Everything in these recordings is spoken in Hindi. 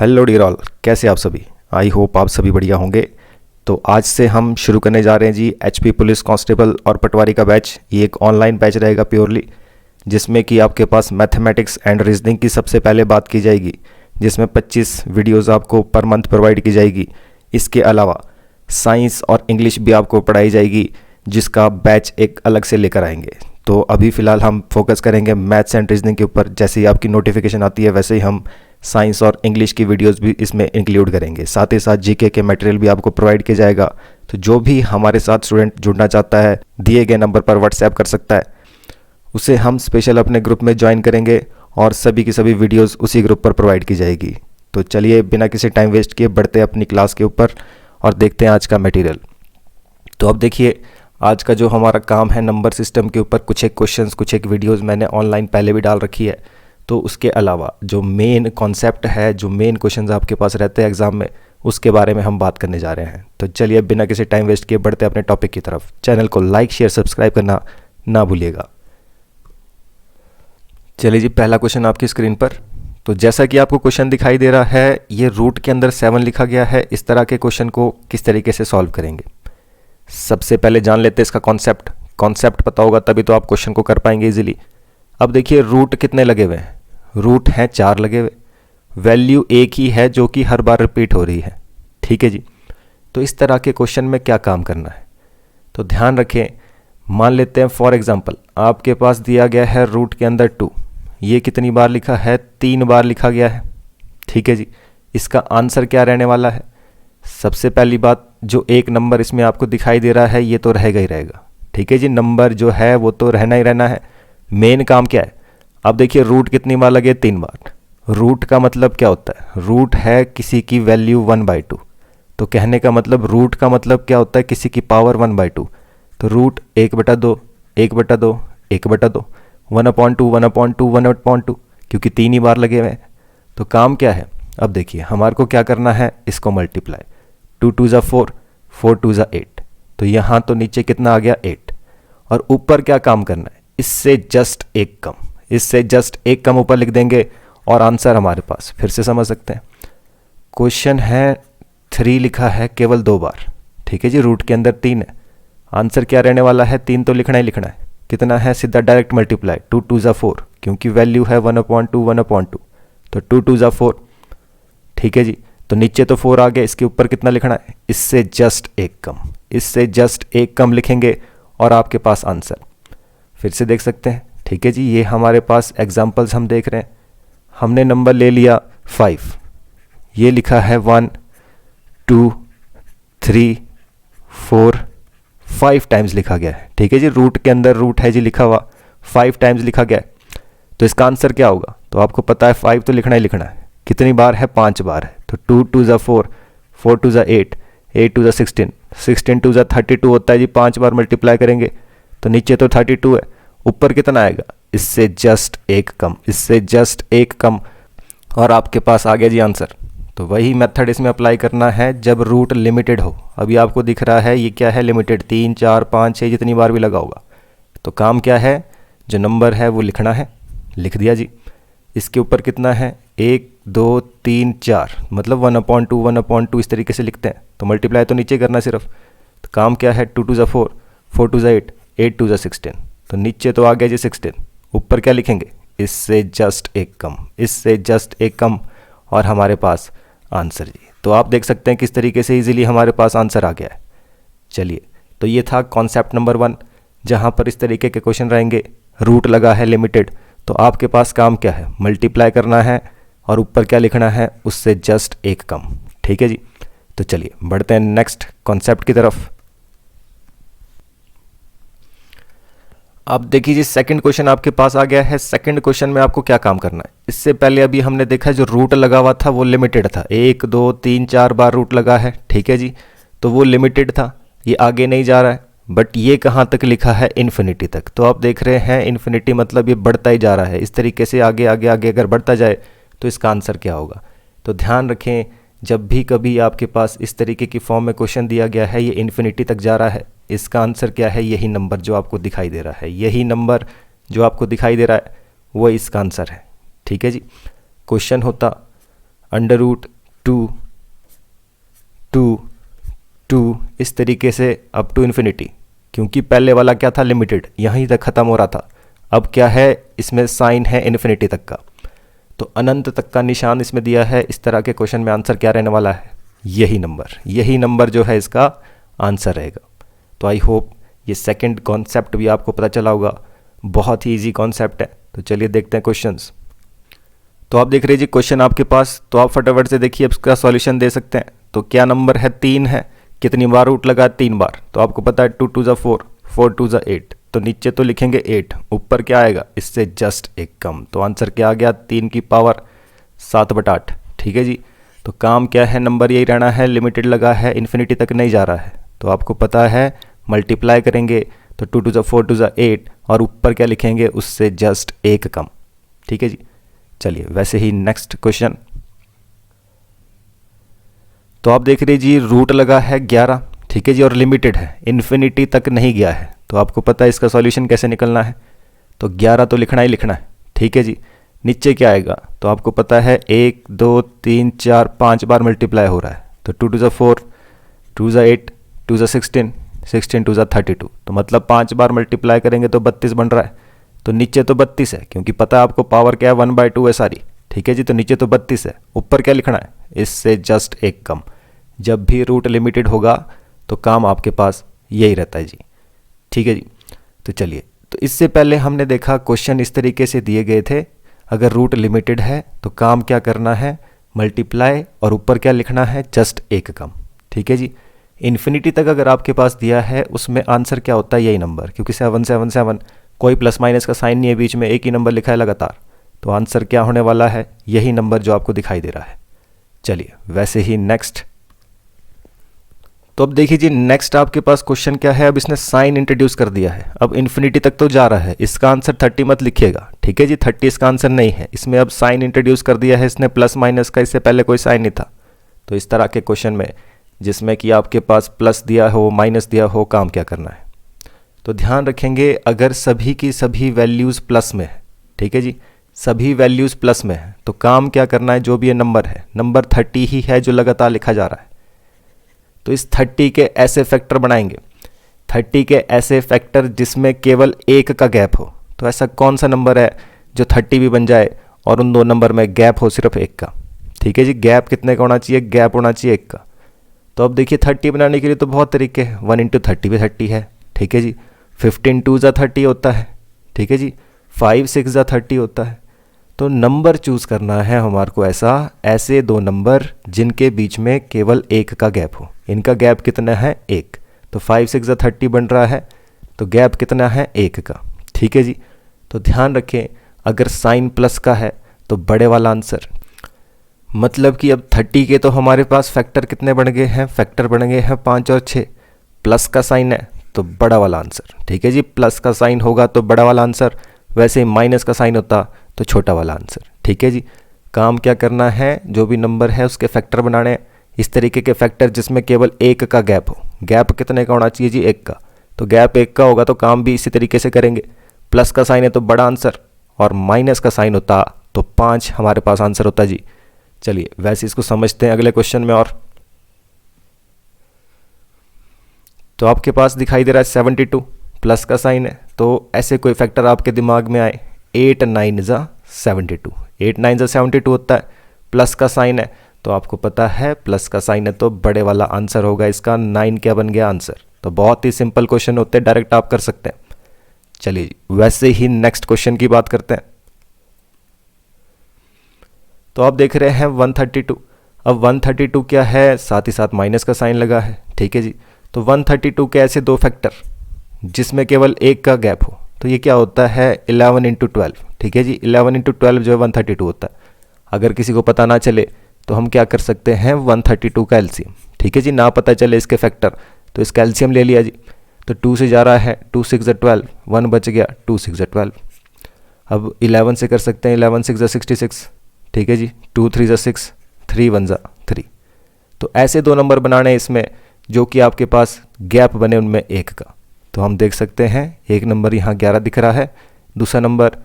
हेलो डियर ऑल, कैसे आप सभी। आई होप आप सभी बढ़िया होंगे। तो आज से हम शुरू करने जा रहे हैं जी एचपी पुलिस कांस्टेबल और पटवारी का बैच। ये एक ऑनलाइन बैच रहेगा प्योरली, जिसमें कि आपके पास मैथमेटिक्स एंड रीजनिंग की सबसे पहले बात की जाएगी, जिसमें 25 वीडियोस आपको पर मंथ प्रोवाइड की जाएगी। इसके अलावा साइंस और इंग्लिश भी आपको पढ़ाई जाएगी, जिसका बैच एक अलग से लेकर आएंगे। तो अभी फ़िलहाल हम फोकस करेंगे मैथ्स एंड रीजनिंग के ऊपर। जैसे ही आपकी नोटिफिकेशन आती है वैसे ही हम साइंस और इंग्लिश की वीडियोस भी इसमें इंक्लूड करेंगे। साथ ही साथ जीके के मटेरियल भी आपको प्रोवाइड किया जाएगा। तो जो भी हमारे साथ स्टूडेंट जुड़ना चाहता है, दिए गए नंबर पर व्हाट्सएप कर सकता है, उसे हम स्पेशल अपने ग्रुप में ज्वाइन करेंगे और सभी की सभी वीडियोस उसी ग्रुप पर प्रोवाइड की जाएगी। तो चलिए बिना किसी टाइम वेस्ट किए बढ़ते हैं अपनी क्लास के ऊपर और देखते हैं आज का मटेरियल। तो अब देखिए, आज का जो हमारा काम है नंबर सिस्टम के ऊपर, कुछ एक क्वेश्चंस, कुछ एक वीडियोस मैंने ऑनलाइन पहले भी डाल रखी है। तो उसके अलावा जो मेन कॉन्सेप्ट है, जो मेन क्वेश्चंस आपके पास रहते हैं एग्जाम में, उसके बारे में हम बात करने जा रहे हैं। तो चलिए बिना किसी टाइम वेस्ट किए बढ़ते हैं अपने टॉपिक की तरफ। चैनल को लाइक शेयर सब्सक्राइब करना ना भूलिएगा। चलिए जी, पहला क्वेश्चन आपकी स्क्रीन पर। तो जैसा कि आपको क्वेश्चन दिखाई दे रहा है, ये रूट के अंदर 7 लिखा गया है। इस तरह के क्वेश्चन को किस तरीके से सॉल्व करेंगे, सबसे पहले जान लेते हैं इसका कॉन्सेप्ट पता होगा तभी तो आप क्वेश्चन को कर पाएंगे इजीली। अब देखिए, रूट कितने लगे हुए हैं, रूट हैं 4 लगे हुए, वैल्यू एक ही है जो कि हर बार रिपीट हो रही है। ठीक है जी। तो इस तरह के क्वेश्चन में क्या काम करना है, तो ध्यान रखें। मान लेते हैं फॉर एग्जांपल आपके पास दिया गया है रूट के अंदर 2, ये कितनी बार लिखा है, 3 बार लिखा गया है। ठीक है जी। इसका आंसर क्या रहने वाला है, सबसे पहली बात, जो एक नंबर इसमें आपको दिखाई दे रहा है ये तो रहेगा ही रहेगा। ठीक है जी, नंबर जो है वो तो रहना ही रहना है। मेन काम क्या है, अब देखिए रूट कितनी बार लगे, 3 बार। रूट का मतलब क्या होता है, रूट है किसी की वैल्यू 1/2। तो कहने का मतलब रूट का मतलब क्या होता है, किसी की पावर 1/2। तो रूट 1/2, 1/2, 1/2, 1/2, 1/2, 1/2, क्योंकि 3 ही बार लगे हुए हैं। तो काम क्या है, अब देखिए हमारे को क्या करना है, इसको मल्टीप्लाई। 2 2 ज़ा 4, 4 2 ज़ा 8। तो यहाँ तो नीचे कितना आ गया, 8। और ऊपर क्या काम करना है, इससे जस्ट एक कम, इससे जस्ट एक कम ऊपर लिख देंगे और आंसर हमारे पास। फिर से समझ सकते हैं, क्वेश्चन है 3 लिखा है केवल 2 बार। ठीक है जी, रूट के अंदर 3 है, आंसर क्या रहने वाला है, 3 तो लिखना ही लिखना है। कितना है, सीधा डायरेक्ट मल्टीप्लाई। 2 2 ज़ा 4, क्योंकि वैल्यू है 1/2, 1/2, तो 2 2 ज़ा 4। ठीक है जी। तो नीचे तो 4 आ गया, इसके ऊपर कितना लिखना है, इससे जस्ट एक कम, इससे जस्ट एक कम लिखेंगे और आपके पास आंसर। फिर से देख सकते हैं। ठीक है जी, ये हमारे पास एग्जांपल्स हम देख रहे हैं। हमने नंबर ले लिया 5, ये लिखा है 1 2 3 4, 5 टाइम्स लिखा गया है। ठीक है जी, रूट के अंदर रूट है जी लिखा हुआ, 5 टाइम्स लिखा गया है। तो इसका आंसर क्या होगा, तो आपको पता है 5 तो लिखना ही लिखना है। कितनी बार है, 5 बार है। तो 2 2 ज़ा 4, 4 2 ज़ा 8, 8 2 ज़ा 16, 16 2 ज़ा 32 होता है जी। 5 बार मल्टीप्लाई करेंगे तो नीचे तो 32 है, ऊपर कितना आएगा, इससे जस्ट एक कम, इससे जस्ट एक कम, और आपके पास आ गया जी आंसर। तो वही मेथड इसमें अप्लाई करना है जब रूट लिमिटेड हो। अभी आपको दिख रहा है ये क्या है, लिमिटेड, 3 4 5 6 जितनी बार भी लगा होगा। तो काम क्या है, जो नंबर है वो लिखना है, लिख दिया जी। इसके ऊपर कितना है, 1 2 3 4, मतलब 1/2, 1/2 इस तरीके से लिखते हैं। तो मल्टीप्लाई तो नीचे करना सिर्फ। तो काम क्या है, 2 2 ज़ा 4, 4 2 ज़ा 8, 8 2 ज़ा 16। तो नीचे तो आ गया जी 16, ऊपर क्या लिखेंगे, इससे जस्ट एक कम, इससे जस्ट एक कम, और हमारे पास आंसर जी। तो आप देख सकते हैं किस तरीके से इजीली हमारे पास आंसर आ गया है। चलिए, तो ये था कॉन्सेप्ट नंबर 1, जहाँ पर इस तरीके के क्वेश्चन रहेंगे, रूट लगा है लिमिटेड। तो आपके पास काम क्या है, मल्टीप्लाई करना है और ऊपर क्या लिखना है, उससे जस्ट एक कम। ठीक है जी। तो चलिए बढ़ते हैं नेक्स्ट कॉन्सेप्ट की तरफ। अब देखिए जी, सेकंड क्वेश्चन आपके पास आ गया है। सेकंड क्वेश्चन में आपको क्या काम करना है, इससे पहले अभी हमने देखा जो रूट लगा हुआ था वो लिमिटेड था, 1 2 3 4 बार रूट लगा है। ठीक है जी, तो वो लिमिटेड था, ये आगे नहीं जा रहा है। बट ये कहाँ तक लिखा है, इन्फिनिटी तक। तो आप देख रहे हैं इन्फिनिटी मतलब ये बढ़ता ही जा रहा है। इस तरीके से आगे आगे आगे अगर बढ़ता जाए तो इसका आंसर क्या होगा। तो ध्यान रखें, जब भी कभी आपके पास इस तरीके की फॉर्म में क्वेश्चन दिया गया है, ये इन्फिनिटी तक जा रहा है, इसका आंसर क्या है, यही नंबर जो आपको दिखाई दे रहा है, यही नंबर जो आपको दिखाई दे रहा है वो इसका आंसर है। ठीक है जी। क्वेश्चन होता अंडर रूट 2 2 2 इस तरीके से अप टू इन्फिनिटी, क्योंकि पहले वाला क्या था, लिमिटेड, यहीं तक ख़त्म हो रहा था। अब क्या है, इसमें साइन है इन्फिनिटी तक का, तो अनंत तक का निशान इसमें दिया है। इस तरह के क्वेश्चन में आंसर क्या रहने वाला है, यही नंबर जो है इसका आंसर रहेगा। तो आई होप ये सेकंड कॉन्सेप्ट भी आपको पता चला होगा, बहुत ही इजी कॉन्सेप्ट है। तो चलिए देखते हैं क्वेश्चंस। तो आप देख रहे जी क्वेश्चन आपके पास, तो आप फटाफट से देखिए अब इसका सॉल्यूशन दे सकते हैं। तो क्या नंबर है, 3 है, कितनी बार रूट लगा, 3 बार। तो आपको पता है 2 2 ज़ा 4, 4 2 ज़ा 8, तो नीचे तो लिखेंगे 8, ऊपर क्या आएगा, इससे जस्ट एक कम। तो आंसर क्या आ गया, 3 की पावर 7/8। ठीक है जी। तो काम क्या है, नंबर यही रहना है, लिमिटेड लगा है, इन्फिनिटी तक नहीं जा रहा है। तो आपको पता है मल्टीप्लाई करेंगे तो 2 2 ज़ा 4 2 ज़ा 8, और ऊपर क्या लिखेंगे, उससे जस्ट एक कम। ठीक है जी। चलिए वैसे ही नेक्स्ट क्वेश्चन। तो आप देख रहे जी रूट लगा है 11, ठीक है जी, और लिमिटेड है, इन्फिनिटी तक नहीं गया है। तो आपको पता है इसका सॉल्यूशन कैसे निकलना है। तो 11 तो लिखना ही लिखना है। ठीक है जी। नीचे क्या आएगा, तो आपको पता है 1 2 3 4 5 बार मल्टीप्लाई हो रहा है। तो 2 2 ज़ा 4, 2 ज़ा 8, 2 ज़ा 16, 16 2 ज़ा 32, तो मतलब 5 बार मल्टीप्लाई करेंगे तो 32 बन रहा है। तो नीचे तो 32 है, क्योंकि पता है आपको पावर क्या है, 1/2 है सारी। ठीक है जी। तो नीचे तो 32 है, ऊपर क्या लिखना है, इससे जस्ट एक कम। जब भी रूट लिमिटेड होगा तो काम आपके पास यही रहता है जी। ठीक है जी। तो चलिए, तो इससे पहले हमने देखा क्वेश्चन इस तरीके से दिए गए थे, अगर रूट लिमिटेड है तो काम क्या करना है, मल्टीप्लाई, और ऊपर क्या लिखना है, जस्ट एक कम। ठीक है जी। इन्फिनिटी तक अगर आपके पास दिया है, उसमें आंसर क्या होता है, यही नंबर, क्योंकि 7 7 7, कोई प्लस माइनस का साइन नहीं है बीच में, एक ही नंबर लिखा है लगातार। तो आंसर क्या होने वाला है, यही नंबर जो आपको दिखाई दे रहा है। चलिए वैसे ही नेक्स्ट। तो अब देखिए जी नेक्स्ट आपके पास क्वेश्चन क्या है, अब इसने साइन इंट्रोड्यूस कर दिया है, अब इन्फिनिटी तक तो जा रहा है, इसका आंसर 30 मत लिखिएगा। ठीक है जी, 30 इसका आंसर नहीं है, इसमें अब साइन इंट्रोड्यूस कर दिया है इसने, प्लस माइनस का, इससे पहले कोई साइन नहीं था। तो इस तरह के क्वेश्चन में जिसमें कि आपके पास प्लस दिया हो, माइनस दिया हो, काम क्या करना है। तो ध्यान रखेंगे, अगर सभी की सभी वैल्यूज़ प्लस में है, ठीक है जी, सभी वैल्यूज़ प्लस में है, तो काम क्या करना है, जो भी ये नंबर है, नंबर 30 ही है जो लगातार लिखा जा रहा है। तो इस 30 के ऐसे फैक्टर बनाएंगे, 30 के ऐसे फैक्टर जिसमें केवल एक का गैप हो। तो ऐसा कौन सा नंबर है जो 30 भी बन जाए और उन दो नंबर में गैप हो सिर्फ एक का। ठीक है जी। गैप कितने का होना चाहिए, गैप होना चाहिए एक का। तो अब देखिए 30 बनाने के लिए तो बहुत तरीके हैं, 1 × 30 भी 30 है। ठीक है जी। 15 2 ज़ा 30 होता है। ठीक है जी। 5 6 ज़ा 30 होता है। तो नंबर चूज़ करना है हमारे को ऐसे दो नंबर जिनके बीच में केवल एक का गैप हो। इनका गैप कितना है, 1। तो 5 6 ज़ा 30 बन रहा है, तो गैप कितना है, 1 का। ठीक है जी। तो ध्यान रखें, अगर साइन प्लस का है तो बड़े वाला आंसर, मतलब कि अब 30 के तो हमारे पास फैक्टर कितने बन गए हैं, फैक्टर बन गए हैं 5 और 6, प्लस का साइन है तो बड़ा वाला आंसर। ठीक है जी। प्लस का साइन होगा तो बड़ा वाला आंसर, वैसे ही माइनस का साइन होता तो छोटा वाला आंसर। ठीक है जी। काम क्या करना है, जो भी नंबर है उसके फैक्टर बनाने, इस तरीके के फैक्टर जिसमें केवल एक का गैप हो। गैप कितने का होना चाहिए जी, 1 का। तो गैप 1 का होगा तो काम भी इसी तरीके से करेंगे। प्लस का साइन है तो बड़ा आंसर, और माइनस का साइन होता तो 5 हमारे पास आंसर होता जी। चलिए वैसे इसको समझते हैं अगले क्वेश्चन में। और तो आपके पास दिखाई दे रहा है 72, प्लस का साइन है, तो ऐसे कोई फैक्टर आपके दिमाग में आए, 8 9 ज़ा 72, 8 9 ज़ा 72 होता है, प्लस का साइन है, तो आपको पता है प्लस का साइन है तो बड़े वाला आंसर होगा इसका। 9 क्या बन गया आंसर। तो बहुत ही सिंपल क्वेश्चन होते हैं, डायरेक्ट आप कर सकते हैं। चलिए वैसे ही नेक्स्ट क्वेश्चन की बात करते हैं। तो आप देख रहे हैं 132, अब 132 क्या है, साथ ही साथ माइनस का साइन लगा है। ठीक है जी। तो 132 के ऐसे दो फैक्टर जिसमें केवल एक का गैप हो, तो ये क्या होता है, 11 × 12। ठीक है जी। 11 × 12 जो है 132 होता है। अगर किसी को पता ना चले तो हम क्या कर सकते हैं, 132 का एलसीएम। ठीक है जी। ना पता चले इसके फैक्टर तो इसका एलसीएम ले लिया जी। तो 2 से जा रहा है, 2 6 ज़ा 12, 1 बच गया, 2 6 ज़ा 12। अब 11 से कर सकते हैं, 11 6 ज़ा 66। ठीक है जी। 2 3 ज़ा 6, 3 1 ज़ा 3। तो ऐसे दो नंबर बनाने इसमें जो कि आपके पास गैप बने उनमें एक का। तो हम देख सकते हैं एक नंबर यहाँ 11 दिख रहा है, दूसरा नंबर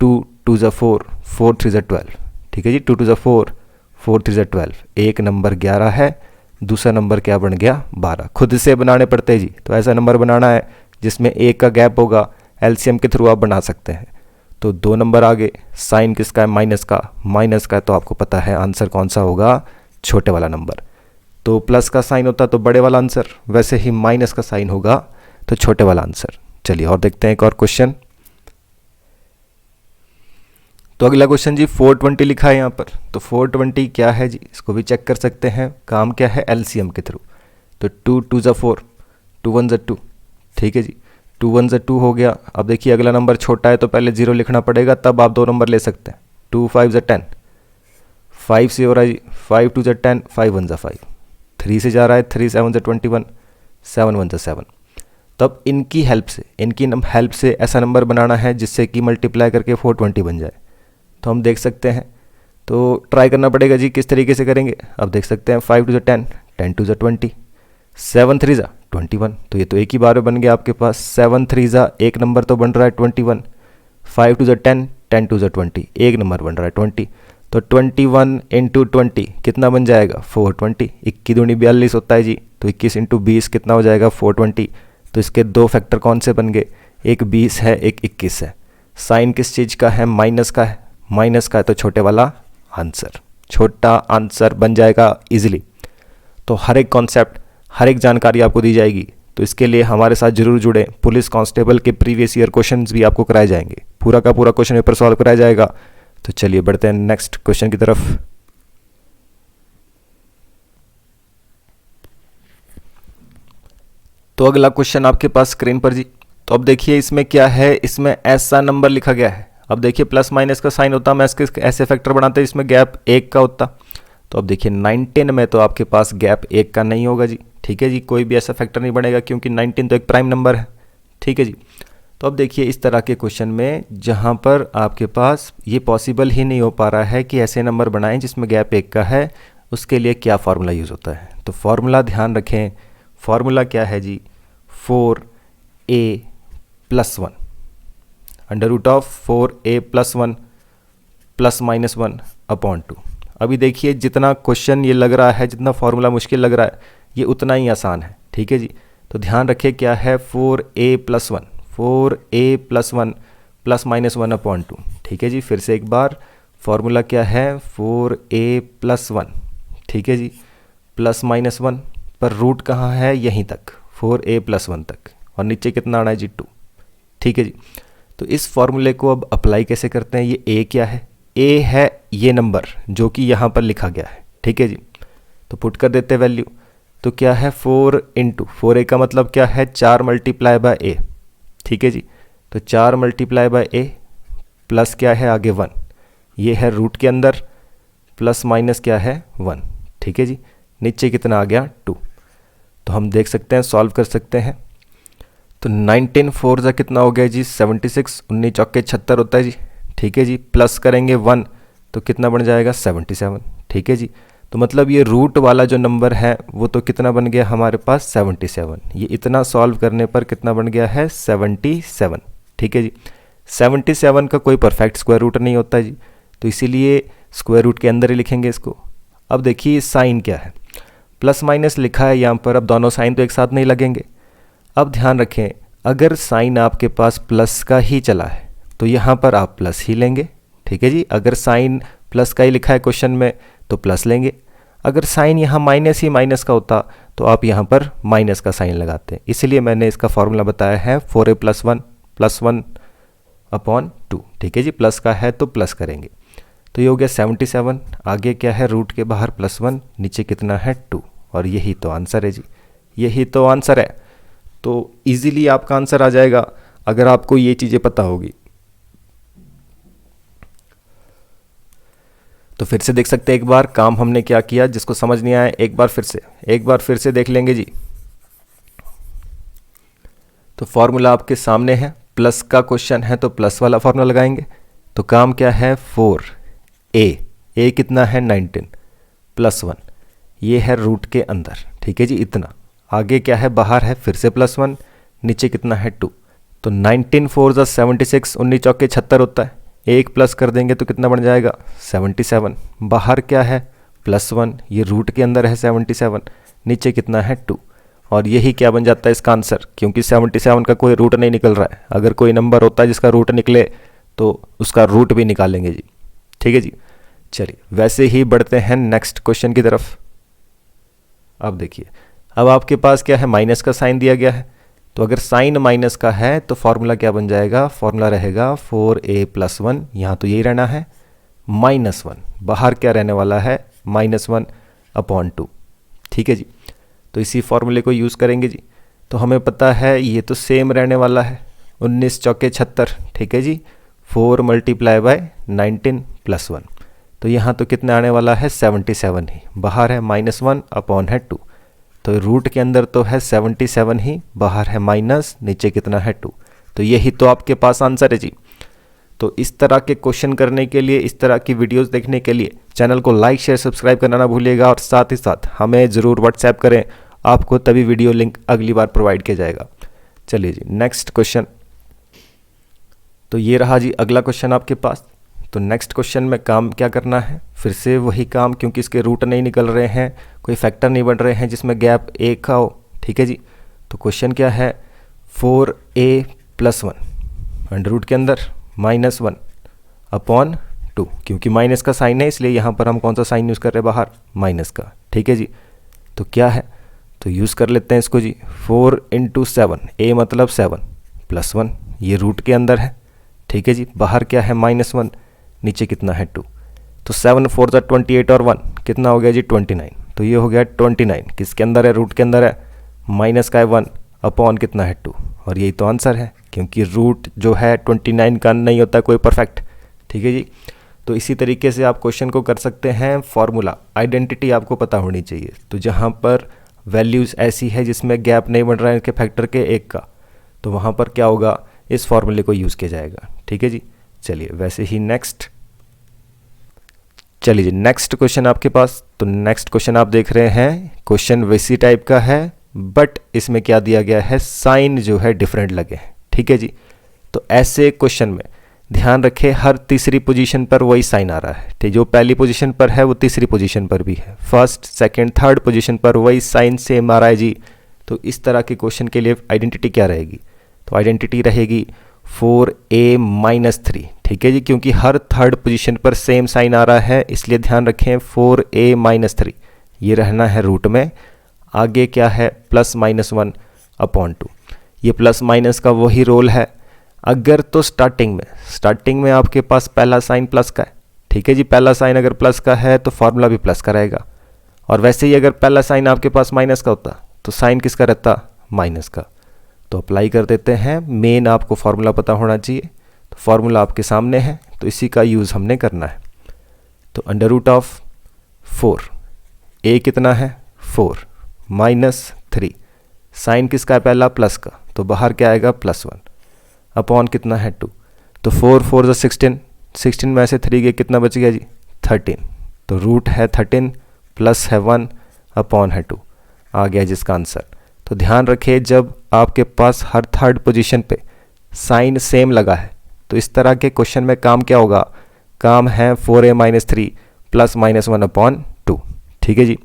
2 2 ज़ा 4, 4 3 ज़ा 12। ठीक है जी। 2 2 ज़ा 4, 4 3 ज़ा 12, एक नंबर 11 है, दूसरा नंबर क्या बन गया 12। खुद से बनाने पड़ते हैं जी, तो ऐसा नंबर बनाना है जिसमें एक का गैप होगा, एलसीएम के थ्रू आप बना सकते हैं। तो 2 नंबर आगे, साइन किसका है माइनस का, तो आपको पता है आंसर कौन सा होगा, छोटे वाला नंबर। तो प्लस का साइन होता तो बड़े वाला आंसर, वैसे ही माइनस का साइन होगा तो छोटे वाला आंसर। चलिए और देखते हैं एक और क्वेश्चन। तो अगला क्वेश्चन जी 420 लिखा है यहाँ पर, तो 420 क्या है जी, इसको भी चेक कर सकते हैं। काम क्या है, एलसीएम के थ्रू। तो 2 2 ज़ा 4, 2 1 ज़ा 2, ठीक है जी, 2 1 ज़ा 2 हो गया। अब देखिए अगला नंबर छोटा है तो पहले 0 लिखना पड़ेगा, तब आप 2 नंबर ले सकते हैं। 2 5 ज़ा 10, 5 से हो रहा है जी, 5 2 ज़ा 10, 5 1 ज़ा 5, 3 से जा रहा है, 3 7 ज़ा 21, 7 1 ज़ा 7। तब इनकी हेल्प से ऐसा नंबर बनाना है जिससे कि मल्टीप्लाई करके 420 बन जाए। तो हम देख सकते हैं, तो ट्राई करना पड़ेगा जी किस तरीके से करेंगे। अब देख सकते हैं 5 2 ज़ा 10, 10 2 ज़ा 20, 7 3 ज़ा 21, तो ये तो एक ही बार में बन गया आपके पास। 7 3 ज़ा एक नंबर तो बन रहा है 21, 5 2 ज़ा 10, 10 2 ज़ा 20, एक नंबर बन रहा है 20। तो 21 इंटू 20 कितना बन जाएगा 420, 21 दूनी 42 होता है जी, तो 21 इंटू 20 कितना हो जाएगा 420। तो इसके 2 फैक्टर कौन से बन गए, एक 20 है, एक 21 है। साइन किस चीज़ का है, माइनस का है, तो छोटे वाला आंसर, छोटा आंसर बन जाएगा इजीली। तो हर एक कॉन्सेप्ट, हर एक जानकारी आपको दी जाएगी, तो इसके लिए हमारे साथ जरूर जुड़े। पुलिस कांस्टेबल के प्रीवियस ईयर क्वेश्चंस भी आपको कराए जाएंगे, पूरा का पूरा क्वेश्चन पेपर सॉल्व कराया जाएगा। तो चलिए बढ़ते हैं नेक्स्ट क्वेश्चन की तरफ। तो अगला क्वेश्चन आपके पास स्क्रीन पर जी। तो अब देखिए इसमें क्या है, इसमें ऐसा नंबर लिखा गया है। अब देखिए प्लस माइनस का साइन होता, मैं इसके ऐसे फैक्टर बनाते इसमें गैप 1 का होता। तो अब देखिए 19 में तो आपके पास गैप 1 का नहीं होगा जी, ठीक है जी, कोई भी ऐसा फैक्टर नहीं बनेगा क्योंकि 19 तो एक प्राइम नंबर है, ठीक है जी। तो अब देखिए इस तरह के क्वेश्चन में जहाँ पर आपके पास ये पॉसिबल ही नहीं हो पा रहा है कि ऐसे नंबर बनाएं जिसमें गैप 1 का है, उसके लिए क्या फार्मूला यूज़ होता है। तो फार्मूला ध्यान रखें, फार्मूला क्या है जी, 4a + 1 √4a + 1 ± 1 अपॉन 2। अभी देखिए जितना क्वेश्चन ये लग रहा है, जितना फार्मूला मुश्किल लग रहा है, ये उतना ही आसान है, ठीक है जी। तो ध्यान रखिए क्या है, 4a + 1 ± 1 अपॉन 2, ठीक है जी। फिर से एक बार फार्मूला क्या है, 4a + 1, ठीक है जी, ± 1, पर रूट कहाँ है, यहीं तक 4a + 1 तक, और नीचे कितना आना है जी 2, ठीक है जी। तो इस फॉर्मूले को अब अप्लाई कैसे करते हैं, ये a क्या है, a है ये नंबर जो कि यहाँ पर लिखा गया है, ठीक है जी। तो पुट कर देते हैं वैल्यू, तो क्या है 4 × 4a का मतलब क्या है, 4 × a, ठीक है जी। तो 4 × a प्लस क्या है आगे 1, ये है रूट के अंदर, प्लस माइनस क्या है 1, ठीक है जी। नीचे कितना आ गया 2। तो हम देख सकते हैं, सॉल्व कर सकते हैं। तो 19 4 ज़ा कितना हो गया जी 76, 19 चौके 76 होता है जी, ठीक है जी। प्लस करेंगे 1 तो कितना बन जाएगा 77, ठीक है जी। तो मतलब ये रूट वाला जो नंबर है वो तो कितना बन गया हमारे पास 77। ये इतना सॉल्व करने पर कितना बन गया है 77, ठीक है जी। 77 का कोई परफेक्ट स्क्वायर रूट नहीं होता जी, तो इसीलिए स्क्वायर रूट के अंदर ही लिखेंगे इसको। अब देखिए साइन क्या है, प्लस माइनस लिखा है यहाँ पर, अब दोनों साइन तो एक साथ नहीं लगेंगे। अब ध्यान रखें, अगर साइन आपके पास प्लस का ही चला है तो यहाँ पर आप प्लस ही लेंगे, ठीक है जी। अगर साइन प्लस का ही लिखा है क्वेश्चन में तो प्लस लेंगे, अगर साइन यहाँ माइनस ही माइनस का होता तो आप यहाँ पर माइनस का साइन लगाते हैं। इसलिए मैंने इसका फॉर्मूला बताया है 4a + 1 अपॉन 2, ठीक है जी। प्लस का है तो प्लस करेंगे, तो ये हो गया 77। आगे क्या है, रूट के बाहर +1, नीचे कितना है 2, और यही तो आंसर है जी, यही तो आंसर है। तो इजीली आपका आंसर आ जाएगा अगर आपको ये चीज़ें पता होगी। तो फिर से देख सकते हैं एक बार काम हमने क्या किया, जिसको समझ नहीं आया एक बार फिर से देख लेंगे जी। तो फॉर्मूला आपके सामने है, प्लस का क्वेश्चन है तो प्लस वाला फॉर्मूला लगाएंगे। तो काम क्या है 4a कितना है 19 + 1, ये है रूट के अंदर, ठीक है जी। इतना आगे क्या है, बाहर है, फिर से +1, नीचे कितना है 2। तो 19 4 ज़ा 76, 19 चौके 76 होता है, एक प्लस कर देंगे तो कितना बन जाएगा 77। बाहर क्या है +1, ये रूट के अंदर है 77, नीचे कितना है 2, और यही क्या बन जाता है इसका आंसर, क्योंकि 77 का कोई रूट नहीं निकल रहा है। अगर कोई नंबर होता है जिसका रूट निकले तो उसका रूट भी निकालेंगे जी। ठीक है जी, चलिए वैसे ही बढ़ते हैं नेक्स्ट क्वेश्चन की तरफ। अब देखिए, अब आपके पास क्या है, माइनस का साइन दिया गया है, तो अगर साइन माइनस का है तो फॉर्मूला क्या बन जाएगा, फॉर्मूला रहेगा 4a + 1, यहाँ तो यही रहना है, -1, बाहर क्या रहने वाला है, -1/2। ठीक है जी, तो इसी फॉर्मूले को यूज़ करेंगे जी। तो हमें पता है ये तो सेम रहने वाला है, 19 चौके 76। ठीक है जी, 4 × 19 + 1, तो यहाँ तो कितना आने वाला है 77 ही, बाहर है -1/2, तो रूट के अंदर तो है 77 ही, बाहर है माइनस, नीचे कितना है 2, तो यही तो आपके पास आंसर है जी। तो इस तरह के क्वेश्चन करने के लिए, इस तरह की वीडियोस देखने के लिए चैनल को लाइक शेयर सब्सक्राइब करना ना भूलिएगा, और साथ ही साथ हमें ज़रूर व्हाट्सएप करें, आपको तभी वीडियो लिंक अगली बार प्रोवाइड किया जाएगा। चलिए जी नेक्स्ट क्वेश्चन, तो ये रहा जी अगला क्वेश्चन आपके पास। तो नेक्स्ट क्वेश्चन में काम क्या करना है, फिर से वही काम, क्योंकि इसके रूट नहीं निकल रहे हैं, कोई फैक्टर नहीं बन रहे हैं जिसमें गैप 1 का हो। ठीक है जी, तो क्वेश्चन क्या है, 4a + 1 अंडर रूट के अंदर -1/2, क्योंकि माइनस का साइन है इसलिए यहाँ पर हम कौन सा साइन यूज़ कर रहे हैं, बाहर माइनस का। ठीक है जी, तो क्या है, तो यूज़ कर लेते हैं इसको जी, 4 × 7, a मतलब 7 + 1, ये रूट के अंदर है। ठीक है जी, बाहर क्या है -1, नीचे कितना है 2, तो 7 × 4 = 28 और 1 कितना हो गया जी 29, तो ये हो गया 29, किसके अंदर है, रूट के अंदर है, माइनस का है 1 अपॉन कितना है 2, और यही तो आंसर है, क्योंकि रूट जो है 29 का नहीं होता कोई परफेक्ट। ठीक है जी, तो इसी तरीके से आप क्वेश्चन को कर सकते हैं। फॉर्मूला आइडेंटिटी आपको पता होनी चाहिए, तो जहाँ पर वैल्यूज़ ऐसी है जिसमें गैप नहीं बन रहा है इनके फैक्टर के 1 का, तो वहाँ पर क्या होगा, इस फॉर्मूले को यूज़ किया जाएगा। ठीक है जी, चलिए वैसे ही नेक्स्ट, चलिए जी नेक्स्ट क्वेश्चन आपके पास। तो नेक्स्ट क्वेश्चन आप देख रहे हैं, क्वेश्चन वैसी टाइप का है, बट इसमें क्या दिया गया है, साइन जो है डिफरेंट लगे हैं। ठीक है जी, तो ऐसे क्वेश्चन में ध्यान रखें, हर तीसरी पोजीशन पर वही साइन आ रहा है। ठीक, जो पहली पोजीशन पर है वो तीसरी पोजीशन पर भी है, फर्स्ट सेकंड थर्ड पोजीशन पर वही साइन सेम आ रहा है जी। तो इस तरह के क्वेश्चन के लिए आइडेंटिटी क्या रहेगी, तो आइडेंटिटी रहेगी 4a - 3। ठीक है जी, क्योंकि हर थर्ड पोजीशन पर सेम साइन आ रहा है, इसलिए ध्यान रखें 4a - 3, ये रहना है रूट में। आगे क्या है, +-1/2, ये प्लस माइनस का वही रोल है। अगर तो स्टार्टिंग में आपके पास पहला साइन प्लस का है। ठीक है जी, पहला साइन अगर प्लस का है तो फॉर्मूला भी प्लस का रहेगा, और वैसे ही अगर पहला साइन आपके पास माइनस का होता तो साइन किसका रहता, माइनस का। तो अप्लाई कर देते हैं, मेन आपको फार्मूला पता होना चाहिए, तो फार्मूला आपके सामने है, तो इसी का यूज़ हमने करना है। तो √4, a कितना है 4 -3, साइन किसका है पहला, प्लस का, तो बाहर क्या आएगा +1 अपॉन कितना है 2, तो 4 × 4 = 16, 16 में से 3 गए कितना बच गया जी 13, तो रूट है 13 प्लस है 1 अपॉन है 2, आ गया जिसका आंसर। तो ध्यान रखिए, जब आपके पास हर थर्ड पोजीशन पे साइन सेम लगा है तो इस तरह के क्वेश्चन में काम क्या होगा, काम है 4a - 3 + -1/2। ठीक है जी,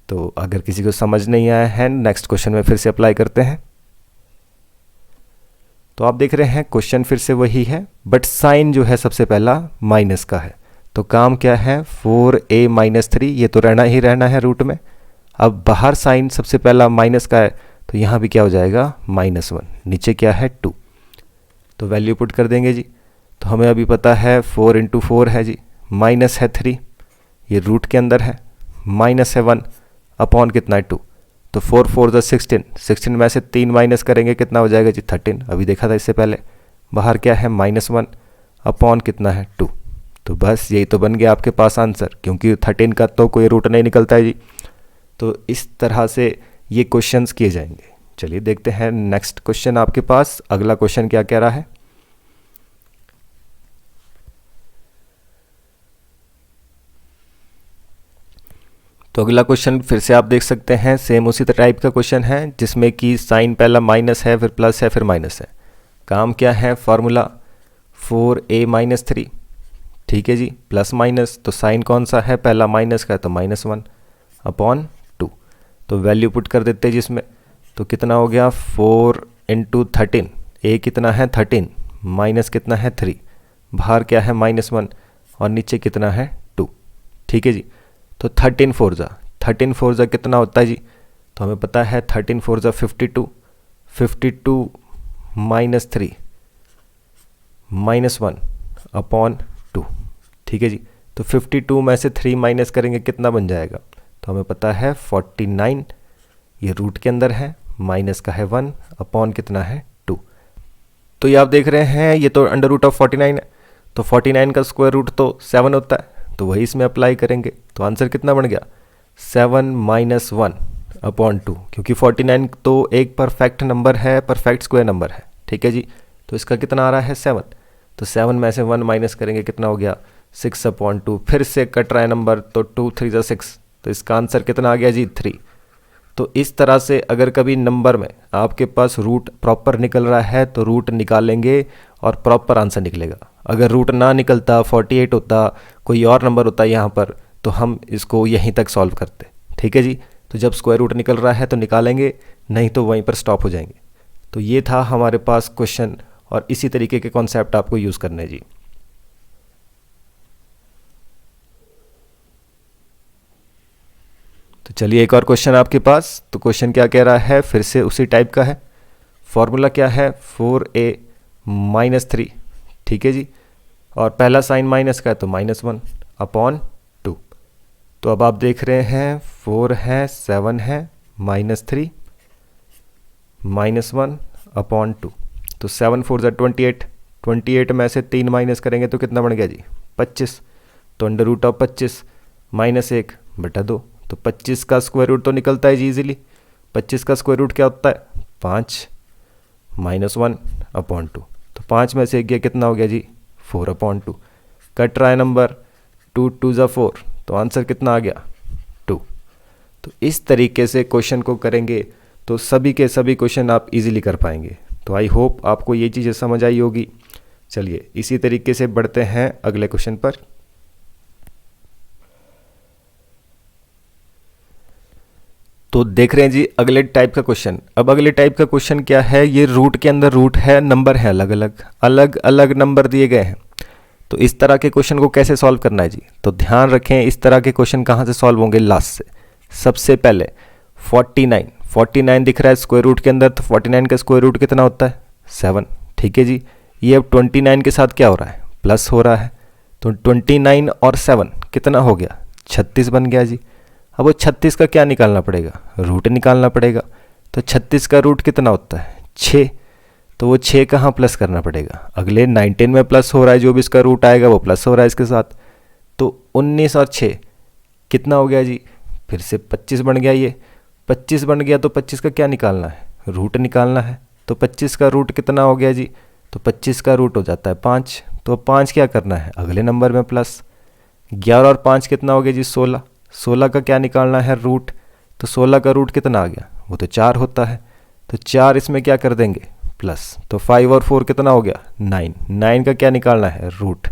तो अगर किसी को समझ नहीं आया है, नेक्स्ट क्वेश्चन में फिर से अप्लाई करते हैं। तो आप देख रहे हैं क्वेश्चन फिर से वही है, बट साइन जो है सबसे पहला माइनस का है, तो काम क्या है 4a - 3, ये तो रहना ही रहना है रूट में। अब बाहर साइन सबसे पहला माइनस का है, तो यहाँ भी क्या हो जाएगा -1, नीचे क्या है 2, तो वैल्यू पुट कर देंगे जी। तो हमें अभी पता है 4 × 4 है जी, माइनस है 3, ये रूट के अंदर है, माइनस है 1 अपॉन कितना है 2, तो 4 × 4 = 16, 16 में से 3 माइनस करेंगे कितना हो जाएगा जी 13, अभी देखा था इससे पहले। बाहर क्या है -1 अपॉन कितना है 2, तो बस यही तो बन गया आपके पास आंसर, क्योंकि 13 का तो कोई रूट नहीं निकलता है जी। तो इस तरह से ये क्वेश्चंस किए जाएंगे। चलिए देखते हैं नेक्स्ट क्वेश्चन आपके पास, अगला क्वेश्चन क्या कह रहा है। तो अगला क्वेश्चन फिर से आप देख सकते हैं, सेम उसी टाइप का क्वेश्चन है, जिसमें कि साइन पहला माइनस है, फिर प्लस है, फिर माइनस है। काम क्या है, फार्मूला 4a - 3। ठीक है जी, प्लस माइनस तो साइन कौन सा है, पहला माइनस का है तो -1 अपॉन 2। तो वैल्यू पुट कर देते हैं जिसमें, तो कितना हो गया 4 × 13, ए कितना है 13, माइनस कितना है 3, बाहर क्या है -1 और नीचे कितना है 2। ठीक है जी, तो 13 4 जा कितना होता है जी, तो हमें पता है 13 4 जा 52, 52 -3 -1 अपॉन 2। ठीक है जी, तो 52 में से 3 माइनस करेंगे कितना बन जाएगा, तो हमें पता है 49, ये रूट के अंदर है, माइनस का है 1 अपॉन कितना है 2। तो ये आप देख रहे हैं ये तो अंडर रूट ऑफ 49 है, तो 49 का स्क्वायर रूट तो 7 होता है, तो वही इसमें अप्लाई करेंगे। तो आंसर कितना बन गया 7 - 1 अपॉन 2, क्योंकि 49 तो एक परफेक्ट नंबर है, परफेक्ट स्क्वायर नंबर है। ठीक है जी, तो इसका कितना आ रहा है 7, तो 7 में से 1 माइनस करेंगे कितना हो गया 6 अपॉन 2, फिर से कट रहा है नंबर, तो 2 3 जा 6, तो इसका आंसर कितना आ गया जी 3। तो इस तरह से अगर कभी नंबर में आपके पास रूट प्रॉपर निकल रहा है तो रूट निकालेंगे और प्रॉपर आंसर निकलेगा। अगर रूट ना निकलता 48 होता, कोई और नंबर होता यहाँ पर, तो हम इसको यहीं तक सॉल्व करते। ठीक है जी, तो जब स्क्वायर रूट निकल रहा है तो निकालेंगे, नहीं तो वहीं पर स्टॉप हो जाएंगे। तो ये था हमारे पास क्वेश्चन, और इसी तरीके के कॉन्सेप्ट आपको यूज़ करने जी। तो चलिए एक और क्वेश्चन आपके पास। तो क्वेश्चन क्या कह रहा है, फिर से उसी टाइप का है। फॉर्मूला क्या है 4a - 3। ठीक है जी, और पहला साइन माइनस का है तो -1 अपॉन 2। तो अब आप देख रहे हैं 4 है 7 है -3 -1 अपॉन 2। तो 7 4 जा 28, 28 में से 3 माइनस करेंगे तो कितना बन गया जी 25। तो अंडर रूट ऑफ 25 -1/2, तो 25 का स्क्वायर रूट तो निकलता है जी इजीली। 25 का स्क्वायर रूट क्या होता है 5 -1 अपॉन 2। तो 5 में से 1 गया कितना हो गया जी 4 अपॉन 2। कट रहा है नंबर, 2 2 जा 4, तो आंसर कितना आ गया 2। तो इस तरीके से क्वेश्चन को करेंगे तो सभी के सभी क्वेश्चन आप इजीली कर पाएंगे। तो आई होप आपको ये चीज़ें समझ आई होगी। चलिए इसी तरीके से बढ़ते हैं अगले क्वेश्चन पर। तो देख रहे हैं जी अगले टाइप का क्वेश्चन। अब अगले टाइप का क्वेश्चन क्या है, ये रूट के अंदर रूट है, नंबर है अलग अलग नंबर दिए गए हैं। तो इस तरह के क्वेश्चन को कैसे सॉल्व करना है जी, तो ध्यान रखें इस तरह के क्वेश्चन कहाँ से सॉल्व होंगे, लास्ट से। सबसे पहले 49 दिख रहा है स्क्वायर रूट के अंदर, तो 49 का स्क्वायर रूट कितना होता है 7। ठीक है जी, ये अब 29 के साथ क्या हो रहा है प्लस हो रहा है, तो 29 और 7 कितना हो गया 36 बन गया जी। अब वो 36 का क्या निकालना पड़ेगा, रूट निकालना पड़ेगा। तो 36 का रूट कितना होता है 6, तो वो 6 कहाँ प्लस करना पड़ेगा, अगले 19 में प्लस हो रहा है, जो भी इसका रूट आएगा वो प्लस हो रहा है इसके साथ। तो 19 और 6 कितना हो गया जी, फिर से 25 बन गया। ये 25 बन गया तो 25 का क्या निकालना है, रूट निकालना है। तो 25 का रूट कितना हो गया जी, तो 25 का रूट हो जाता है 5। तो 5 क्या करना है, अगले नंबर में प्लस। 11 और 5 कितना हो गया जी 16। 16 का क्या निकालना है रूट, तो 16 का रूट कितना आ गया, वो तो 4 होता है। तो 4 इसमें क्या कर देंगे प्लस, तो 5 और 4 कितना हो गया 9। 9 का क्या निकालना है रूट,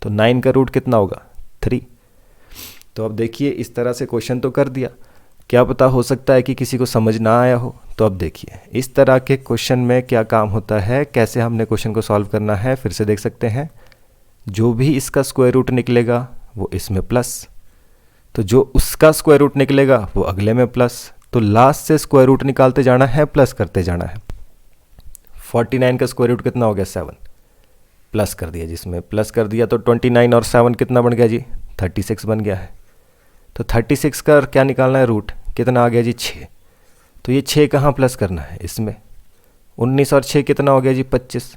तो 9 का रूट कितना होगा 3। तो अब देखिए इस तरह से क्वेश्चन तो कर दिया, क्या पता हो सकता है कि किसी को समझ ना आया हो। तो अब देखिए इस तरह के क्वेश्चन में क्या काम होता है, कैसे हमने क्वेश्चन को सॉल्व करना है, फिर से देख सकते हैं। जो भी इसका स्क्वायर रूट निकलेगा वो इसमें प्लस, तो जो उसका स्क्वायर रूट निकलेगा वो अगले में प्लस। तो लास्ट से स्क्वायर रूट निकालते जाना है, प्लस करते जाना है। 49 का स्क्वायर रूट कितना हो गया 7, प्लस कर दिया, जिसमें प्लस कर दिया तो 29 और 7 कितना बन गया जी 36 बन गया है। तो 36 का क्या निकालना है रूट, कितना आ गया जी 6। तो ये 6 कहाँ प्लस करना है इसमें, 19 और 6 कितना हो गया जी 25।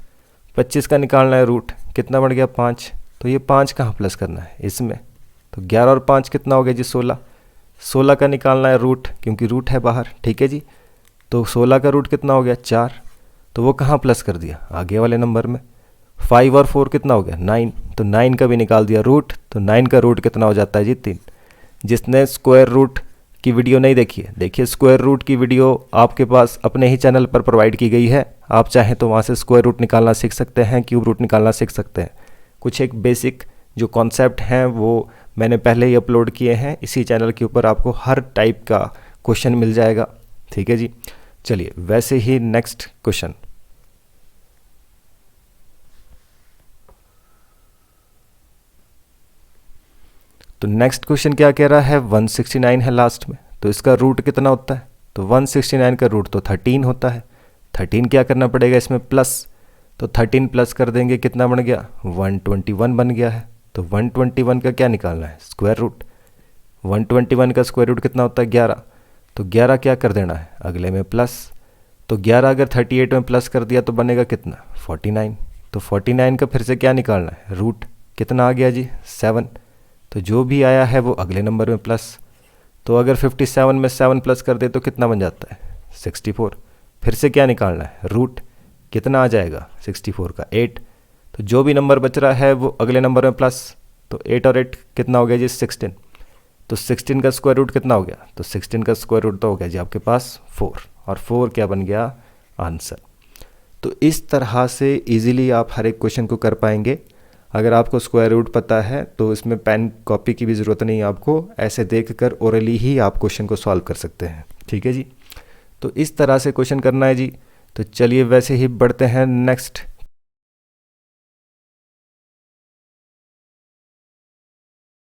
25 का निकालना है रूट, कितना बढ़ गया 5। तो ये 5 कहाँ प्लस करना है इसमें, तो 11 और 5 कितना हो गया जी 16। 16 का निकालना है रूट, क्योंकि रूट है बाहर। ठीक है जी, तो 16 का रूट कितना हो गया 4, तो वो कहाँ प्लस कर दिया आगे वाले नंबर में। 5 और 4 कितना हो गया 9, तो 9 का भी निकाल दिया रूट, तो 9 का रूट कितना हो जाता है जी 3। जिसने स्क्वायर रूट की वीडियो नहीं देखी है, देखिए स्क्वायर रूट की वीडियो आपके पास अपने ही चैनल पर प्रोवाइड की गई है। आप चाहें तो वहाँ से स्क्वायर रूट निकालना सीख सकते हैं, क्यूब रूट निकालना सीख सकते हैं। कुछ एक बेसिक जो कॉन्सेप्ट हैं वो मैंने पहले ही अपलोड किए हैं इसी चैनल के ऊपर, आपको हर टाइप का क्वेश्चन मिल जाएगा। ठीक है जी, चलिए वैसे ही नेक्स्ट क्वेश्चन। तो नेक्स्ट क्वेश्चन क्या कह रहा है, 169 है लास्ट में, तो इसका रूट कितना होता है? तो 169 का रूट तो 13 होता है। 13 क्या करना पड़ेगा इसमें, प्लस, तो 13 प्लस कर देंगे, कितना बन गया, 121 बन गया है। तो 121 का क्या निकालना है, स्क्वायर रूट। 121 का स्क्वायर रूट कितना होता है, 11। तो 11 क्या कर देना है, अगले में प्लस। तो 11 अगर 38 में प्लस कर दिया तो बनेगा कितना, 49। तो 49 का फिर से क्या निकालना है, रूट। कितना आ गया जी, 7। तो जो भी आया है वो अगले नंबर में प्लस। तो अगर 57 में 7 प्लस कर दे तो कितना बन जाता है, 64। फिर से क्या निकालना है, रूट। कितना आ जाएगा 64 का 8। तो जो भी नंबर बच रहा है वो अगले नंबर में प्लस। तो 8 और 8 कितना हो गया जी, 16। तो 16 का स्क्वायर रूट कितना हो गया, तो 16 का स्क्वायर रूट तो हो गया जी आपके पास 4, और 4 क्या बन गया, आंसर। तो इस तरह से इजीली आप हर एक क्वेश्चन को कर पाएंगे। अगर आपको स्क्वायर रूट पता है तो इसमें पेन कॉपी की भी ज़रूरत नहीं, आपको ऐसे देख कर ओरली ही आप क्वेश्चन को सॉल्व कर सकते हैं। ठीक है जी, तो इस तरह से क्वेश्चन करना है जी। तो चलिए वैसे ही बढ़ते हैं नेक्स्ट